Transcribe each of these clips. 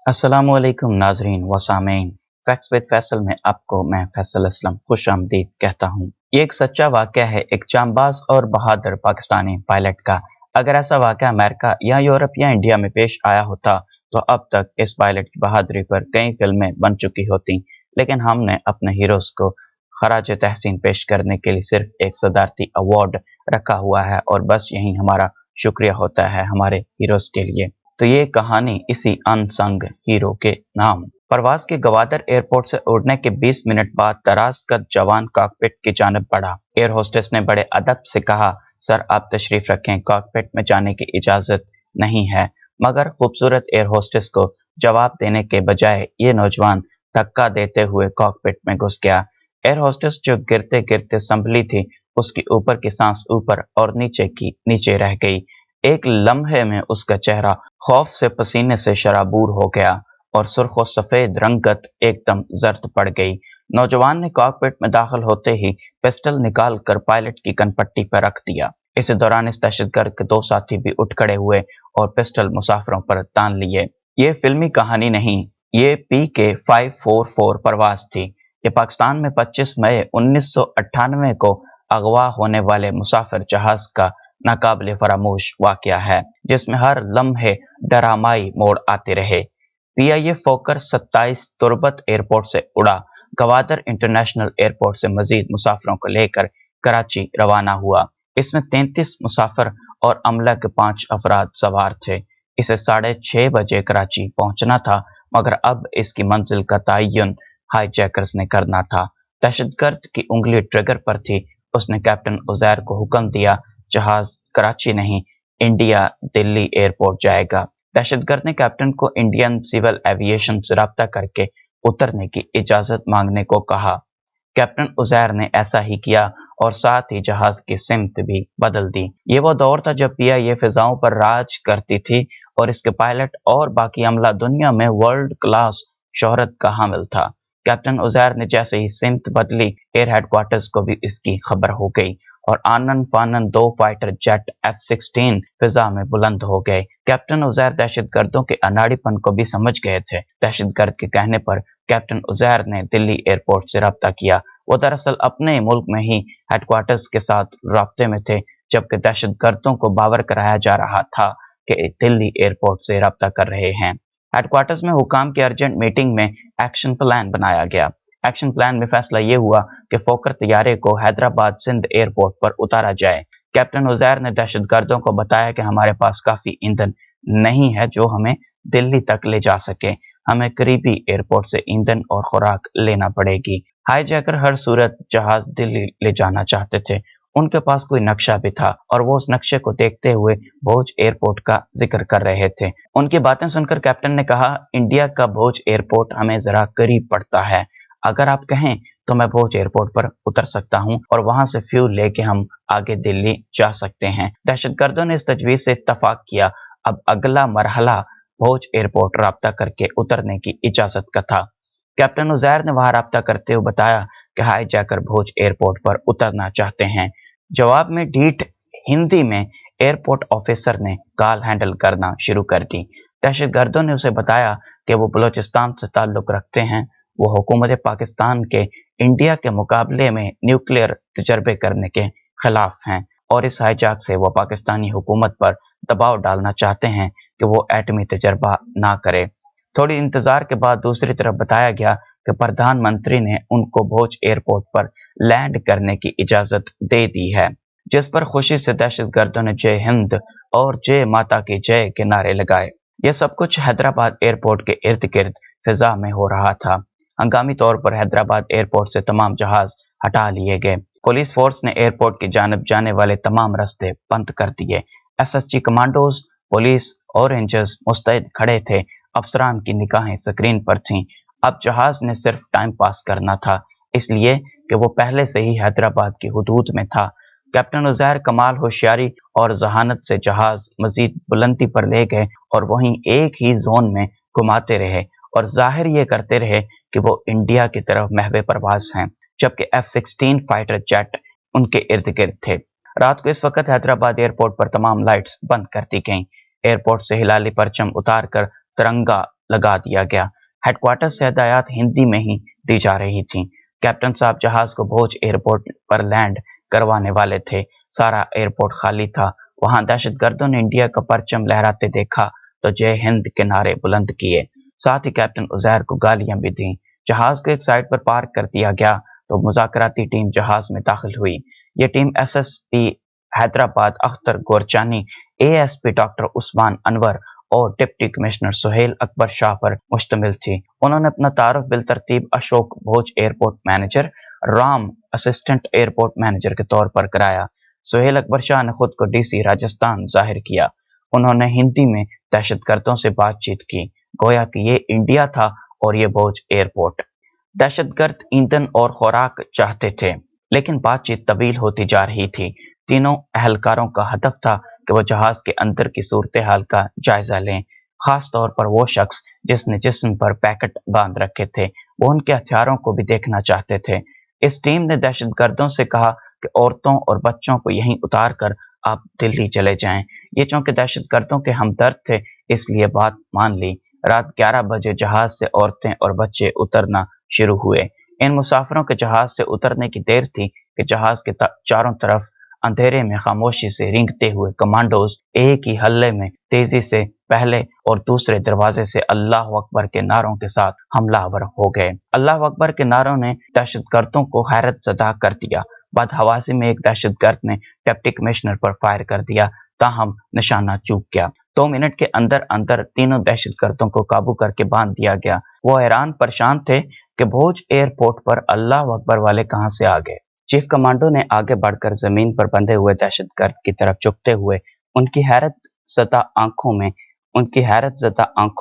अस्सलाम वालेकुम नाजरीन व सामीन। फैक्ट्स विद फैसल में आपको मैं फैसल असलम खुश आमदीद कहता हूँ। ये एक सच्चा वाक़या है एक जांबाज और बहादुर पाकिस्तानी पायलट का। अगर ऐसा वाक़या अमेरिका या यूरोप या इंडिया में पेश आया होता तो अब तक इस पायलट की बहादुरी पर कई फिल्में बन चुकी होती, लेकिन हमने अपने हीरोज़ को खराज तहसीन पेश करने के लिए सिर्फ एक सदारती अवार्ड रखा हुआ है और बस यही हमारा शुक्रिया होता है हमारे हीरोज़ के लिए। तो ये कहानी इसी अनसंग हीरो के नाम। परवाज के गवादर एयरपोर्ट से उड़ने के 20 मिनट बाद दराज कद जवान कॉकपिट की जानब बढ़ा। एयर होस्टेस ने बड़े अदब से कहा, सर आप तशरीफ रखें, कॉकपिट में जाने की इजाजत नहीं है। मगर खूबसूरत एयर होस्टेस को जवाब देने के बजाय ये नौजवान धक्का देते हुए कॉकपिट में घुस गया। एयर होस्टेस जो गिरते गिरते संभली थी, उसकी ऊपर की सांस ऊपर और नीचे की नीचे रह गई। एक लम्हे में उसका चेहरा खौफ से पसीने से शराबूर हो गया और सुर्ख और सफेद रंगत एकदम जर्द पड़ गई। नौजवान ने कॉकपिट में दाखिल होते ही पिस्टल निकाल कर पायलट की कनपट्टी पर रख दिया। इसी दौरान इस दहशतगर्द के दो साथी भी उठ खड़े हुए और पिस्टल मुसाफिरों पर तान लिए। ये फिल्मी कहानी नहीं, ये PK-544 परवाज थी। ये पाकिस्तान में 25 मई 1998 को अगवा होने वाले मुसाफिर जहाज का नाकाबिले फरामोश वाकया है, जिसमें हर लम्हे डरामाई मोड़ आते रहे। PIA फोकर 27 तुर्बत एयरपोर्ट से उड़ा, गवादर इंटरनेशनल एयरपोर्ट से मजीद मुसाफिरों को लेकर कराची रवाना हुआ। इसमें 33 मुसाफिर और अमला के 5 अफराद सवार थे। इसे 6:30 बजे कराची पहुंचना था, मगर अब इसकी मंजिल का तयन हाईजैकर्स ने करना था। दहशतगर्द की उंगली ट्रिगर पर थी। उसने कैप्टन उजैर को हुक्म दिया, जहाज कराची नहीं, इंडिया दिल्ली एयरपोर्ट जाएगा। दहशतगर्द ने कैप्टन को इंडियन सिविल एविएशन से राब्ता करके उतरने की इजाजत मांगने को कहा। कैप्टन उजैर ने ऐसा ही किया और साथ ही जहाज की सिमत भी बदल दी। ये वो दौर था जब PIA फिजाओं पर राज करती थी और इसके पायलट और बाकी अमला दुनिया में वर्ल्ड क्लास शोहरत का हामिल था। कैप्टन उजैर ने जैसे ही सिमत बदली, एयर हेडक्वार्टर्स को भी इसकी खबर हो गई और आनन फानन 2 फाइटर जेट F-16 फिजा में बुलंद हो गए। कैप्टन उजैर दहशतगर्दों के अनाड़ीपन को भी समझ गए थे। दहशतगर्द के कहने पर कैप्टन उजैर ने दिल्ली एयरपोर्ट से राब्ता किया। वो दरअसल अपने मुल्क में ही हेडक्वार्टर्स के साथ राब्ते में थे, जबकि दहशतगर्दों को बावर कराया जा रहा था कि दिल्ली एयरपोर्ट से राब्ता कर रहे हैं। हेडक्वार्टर्स में हुकाम की अर्जेंट मीटिंग में एक्शन प्लान बनाया गया। एक्शन प्लान में फैसला ये हुआ कि फोकर तैयारे को हैदराबाद सिंध एयरपोर्ट पर उतारा जाए। कैप्टन उजैर ने दहशतगर्दों को बताया कि हमारे पास काफी ईंधन नहीं है जो हमें दिल्ली तक ले जा सके। हमें करीबी एयरपोर्ट से ईंधन और खुराक लेना पड़ेगी। हाईजैकर हर सूरत जहाज दिल्ली ले जाना चाहते थे। उनके पास कोई नक्शा भी था और वो उस नक्शे को देखते हुए भोज एयरपोर्ट का जिक्र कर रहे थे। उनकी बातें सुनकर कैप्टन ने कहा, इंडिया का भोज एयरपोर्ट हमें जरा करीब पड़ता है। अगर आप कहें तो मैं भोज एयरपोर्ट पर उतर सकता हूं और वहां से फ्यूल लेके हम आगे दिल्ली जा सकते हैं। दहशतगर्दों ने इस तजवीज से इत्तफाक किया। अब अगला मरहला भोज एयरपोर्ट राब्ता करके उतरने की इजाजत का था। कैप्टन उजैर ने वहां राब्ता करते हुए बताया कि हाईजैकर भोज एयरपोर्ट पर उतरना चाहते हैं। जवाब में ढीठ हिंदी में एयरपोर्ट ऑफिसर ने कॉल हैंडल करना शुरू कर दी। दहशतगर्दों ने उसे बताया कि वो बलोचिस्तान से ताल्लुक रखते हैं। वो हुकूमत पाकिस्तान के इंडिया के मुकाबले में न्यूक्लियर तजर्बे करने के खिलाफ हैं और इस हाईजैक से वो पाकिस्तानी हुकूमत पर दबाव डालना चाहते हैं कि वो एटमी तजर्बा ना करे। थोड़ी इंतजार के बाद दूसरी तरफ बताया गया कि प्रधानमंत्री ने उनको भोज एयरपोर्ट पर लैंड करने की इजाजत दे दी है, जिस पर खुशी से दहशतगर्दों ने जय हिंद और जय माता की जय के नारे लगाए। यह सब कुछ हैदराबाद एयरपोर्ट के इर्द गिर्द फिजा में हो रहा था। हंगामी तौर पर हैदराबाद एयरपोर्ट से तमाम जहाज हटा लिए गए। पुलिस फोर्स ने एयरपोर्ट की जानब जाने वाले तमाम रास्ते बंद कर दिए। SSG कमांडोज, पुलिस और रेंजर्स मुस्तैद खड़े थे। अफसरान की निगाहें स्क्रीन पर थीं। अब जहाज ने सिर्फ टाइम पास करना था, इसलिए कि वो पहले से ही हैदराबाद की हुदूद में था। कैप्टन उजैर कमाल होशियारी और जहानत से जहाज मजीद बुलंदी पर ले गए और वहीं एक ही जोन में घुमाते रहे और जाहिर ये करते रहे कि वो इंडिया की तरफ महवे परवाज हैं, जबकि F-16 फाइटर जेट उनके इर्द गिर्द थे। रात को इस वक्त हैदराबाद एयरपोर्ट पर तमाम लाइट्स बंद कर दी गईं। एयरपोर्ट से हिलाली परचम उतार कर तिरंगा लगा दिया गया। हेडक्वार्टर से हदायत हिंदी में ही दी जा रही थी। कैप्टन साहब जहाज को भोज एयरपोर्ट पर लैंड करवाने वाले थे। सारा एयरपोर्ट खाली था। वहां दहशतगर्दों ने इंडिया का परचम लहराते देखा तो जय हिंद के नारे बुलंद किए। साथ ही कैप्टन उजैर को गालियां भी दी। जहाज को एक साइड पर पार्क कर दिया गया तो मुज़ाकराती टीम जहाज में दाखिल हुई। ये team SSP Hyderabad Akhtar Gorchani, ASP doctor Usman Anwar और डिप्टी कमिश्नर सुहेल अकबर शाह पर मुश्तमिल थी। उन्होंने अपना तारुफ बिलतरतीब Ashok Bhoj airport manager, Ram assistant airport manager के तौर पर कराया। सुहेल अकबर शाह ने खुद को डीसी राजस्थान जाहिर किया। उन्होंने हिंदी में दहशतगर्दों से बातचीत की, गोया कि ये इंडिया था और ये भोज एयरपोर्ट। दहशतगर्द ईंधन और खुराक चाहते थे, लेकिन बातचीत तवील होती जा रही थी। तीनों अहलकारों का हदफ था कि वो जहाज के अंदर की सूरत हाल का जायजा लें। खास तौर पर वो शख्स जिसने जिस्म पर पैकेट बांध रखे थे, वो उनके हथियारों को भी देखना चाहते थे। इस टीम ने दहशतगर्दों से कहा कि औरतों और बच्चों को यहीं उतार कर आप दिल्ली चले जाएं। ये चूंकि दहशतगर्दों के हमदर्द थे, इसलिए बात मान ली। रात 11 बजे जहाज से औरतें और बच्चे उतरना शुरू हुए। इन मुसाफिरों के जहाज से उतरने की देर थी कि जहाज के चारों तरफ अंधेरे में खामोशी से रेंगते हुए कमांडोज एक ही हल्ले में तेजी से पहले और दूसरे दरवाजे से अल्लाह अकबर के नारों के साथ हमलावर हो गए। अल्लाह अकबर के नारों ने दहशतगर्दों को हैरत ज़दा कर दिया। बदहवासी में एक दहशतगर्द ने डिप्टी कमिश्नर पर फायर कर दिया, ताहम निशाना चूक गया। 2 मिनट के अंदर अंदर तीनों दहशतगर्दों को काबू करके बांध दिया गया। वो हैरान परेशान थे कि भोज एयरपोर्ट पर अल्लाह अकबर वाले कहां से आ गए। चीफ कमांडो ने आगे बढ़कर जमीन पर बंधे हुए दहशतगर्द की तरफ झुकते हुए उनकी हैरत ज़दा आंखों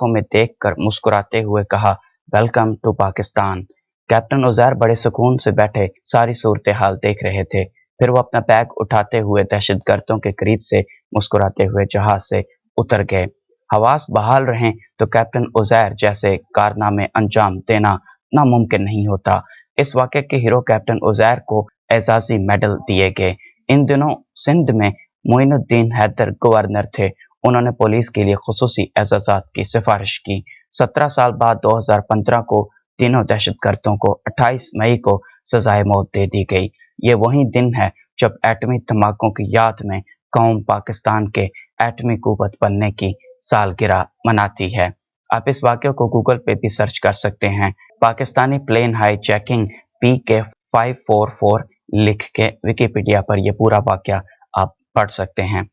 में देखकर मुस्कुराते हुए कहा, welcome to Pakistan. Captain Uzair बड़े सुकून से बैठे सारी सूरत हाल देख रहे थे। फिर वो अपना बैग उठाते हुए दहशतगर्दों के करीब से मुस्कुराते हुए जहाज से उतर गए। हवास बहाल रहें तो कैप्टन उजैर जैसे कारनामे अंजाम देना नामुमकिन नहीं होता। इस वाक़े के हीरो कैप्टन उजैर को एजाज़ी मेडल दिए गए। इन दिनों सिंध में मोइनुद्दीन हैदर गवर्नर थे। उन्होंने पुलिस के लिए खुसूसी एजाज़ात की सिफारिश की। 17 साल बाद 2015 को तीनों दहशतगर्दों को 28 मई को सजाए मौत दे दी गई। ये वही दिन है जब एटमी धमाकों की याद में कौम पाकिस्तान के एटमी कुव्वत बनने की सालगिरह मनाती है। आप इस वाक़े को गूगल पे भी सर्च कर सकते हैं। Pakistani plane high checking PK544 लिख के विकिपीडिया पर यह पूरा वाक़या आप पढ़ सकते हैं।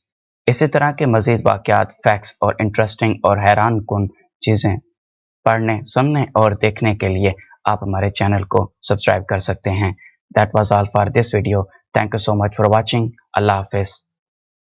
इसी तरह के मज़ीद वाक़यात, फैक्ट्स और इंटरेस्टिंग और हैरान कुन चीज़ें पढ़ने, सुनने और देखने के लिए आप हमारे चैनल को सब्सक्राइब कर सकते हैं। That was all for this video. Thank you so much for watching. Allah हाफिज़।